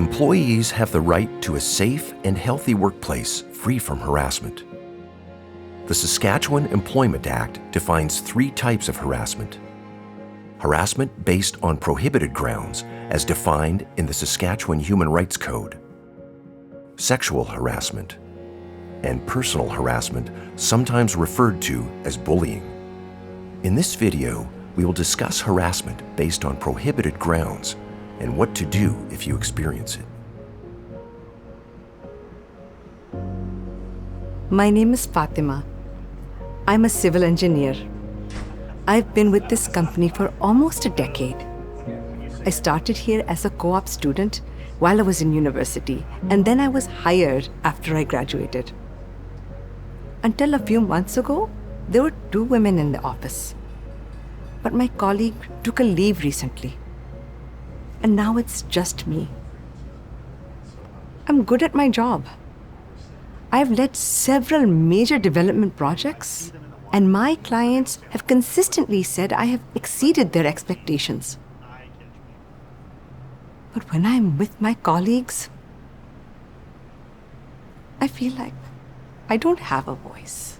Employees have the right to a safe and healthy workplace free from harassment. The Saskatchewan Employment Act defines 3 types of harassment. Harassment based on prohibited grounds as defined in the Saskatchewan Human Rights Code. Sexual harassment and personal harassment, sometimes referred to as bullying. In this video, we will discuss harassment based on prohibited grounds and what to do if you experience it. My name is Fatima. I'm a civil engineer. I've been with this company for almost a decade. I started here as a co-op student while I was in university, and then I was hired after I graduated. Until a few months ago, there were 2 women in the office. But my colleague took a leave recently, and now it's just me. I'm good at my job. I've led several major development projects, and my clients have consistently said I have exceeded their expectations. But when I'm with my colleagues, I feel like I don't have a voice.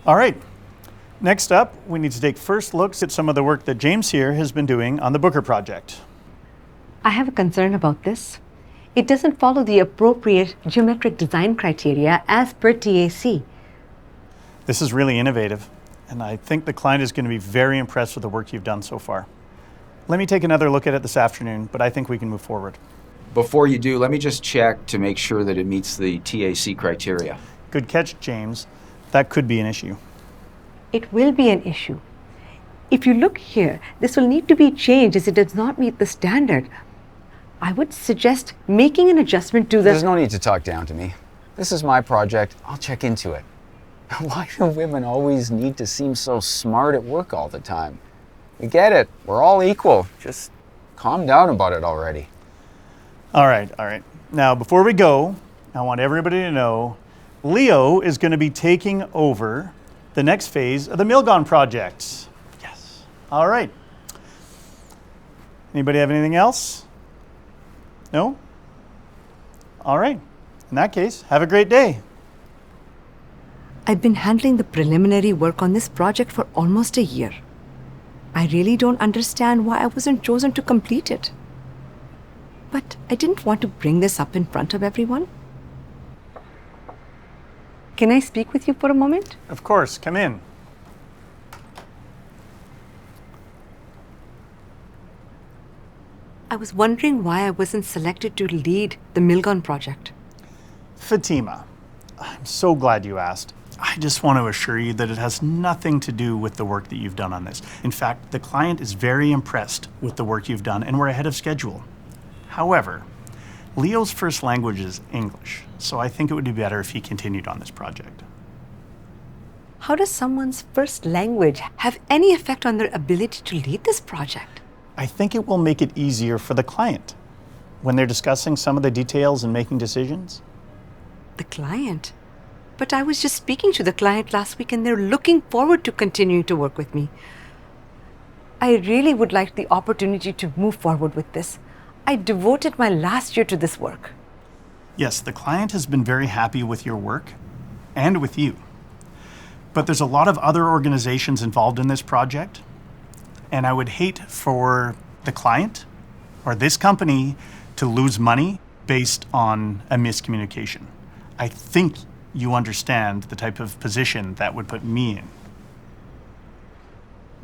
All right. Next up, we need to take first looks at some of the work that James here has been doing on the Booker project. I have a concern about this. It doesn't follow the appropriate geometric design criteria as per TAC. This is really innovative, and I think the client is going to be very impressed with the work you've done so far. Let me take another look at it this afternoon, but I think we can move forward. Before you do, let me just check to make sure that it meets the TAC criteria. Good catch, James. That could be an issue. It will be an issue. If you look here, this will need to be changed as it does not meet the standard. I would suggest making an adjustment to the... There's no need to talk down to me. This is my project. I'll check into it. Why do women always need to seem so smart at work all the time? We get it. We're all equal. Just calm down about it already. All right. Now, before we go, I want everybody to know Leo is going to be taking over the next phase of the Milgon project. Yes. All right. Anybody have anything else? No? All right. In that case, have a great day. I've been handling the preliminary work on this project for almost a year. I really don't understand why I wasn't chosen to complete it. But I didn't want to bring this up in front of everyone. Can I speak with you for a moment? Of course, come in. I was wondering why I wasn't selected to lead the Milgon project. Fatima, I'm so glad you asked. I just want to assure you that it has nothing to do with the work that you've done on this. In fact, the client is very impressed with the work you've done, and we're ahead of schedule. However, Leo's first language is English, so I think it would be better if he continued on this project. How does someone's first language have any effect on their ability to lead this project? I think it will make it easier for the client when they're discussing some of the details and making decisions. The client? But I was just speaking to the client last week, and they're looking forward to continuing to work with me. I really would like the opportunity to move forward with this. I devoted my last year to this work. Yes, the client has been very happy with your work and with you. But there's a lot of other organizations involved in this project, and I would hate for the client or this company to lose money based on a miscommunication. I think you understand the type of position that would put me in.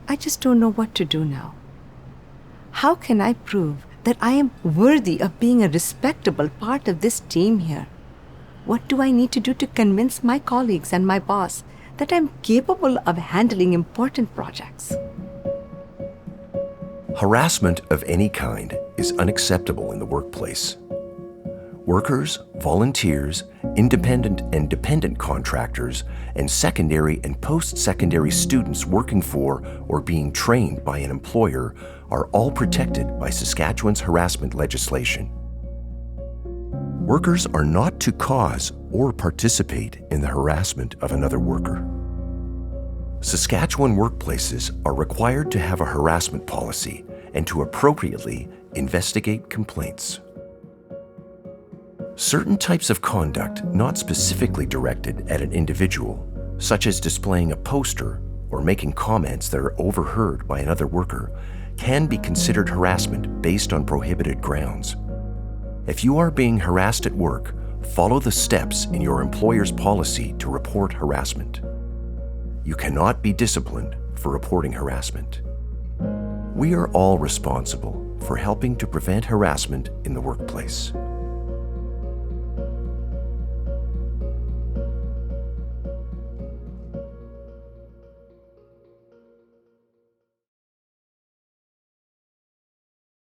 I just don't know what to do now. How can I prove that I am worthy of being a respectable part of this team here? What do I need to do to convince my colleagues and my boss that I'm capable of handling important projects? Harassment of any kind is unacceptable in the workplace. Workers, volunteers, independent and dependent contractors, and secondary and post-secondary students working for or being trained by an employer are all protected by Saskatchewan's harassment legislation. Workers are not to cause or participate in the harassment of another worker. Saskatchewan workplaces are required to have a harassment policy and to appropriately investigate complaints. Certain types of conduct not specifically directed at an individual, such as displaying a poster or making comments that are overheard by another worker, can be considered harassment based on prohibited grounds. If you are being harassed at work, follow the steps in your employer's policy to report harassment. You cannot be disciplined for reporting harassment. We are all responsible for helping to prevent harassment in the workplace.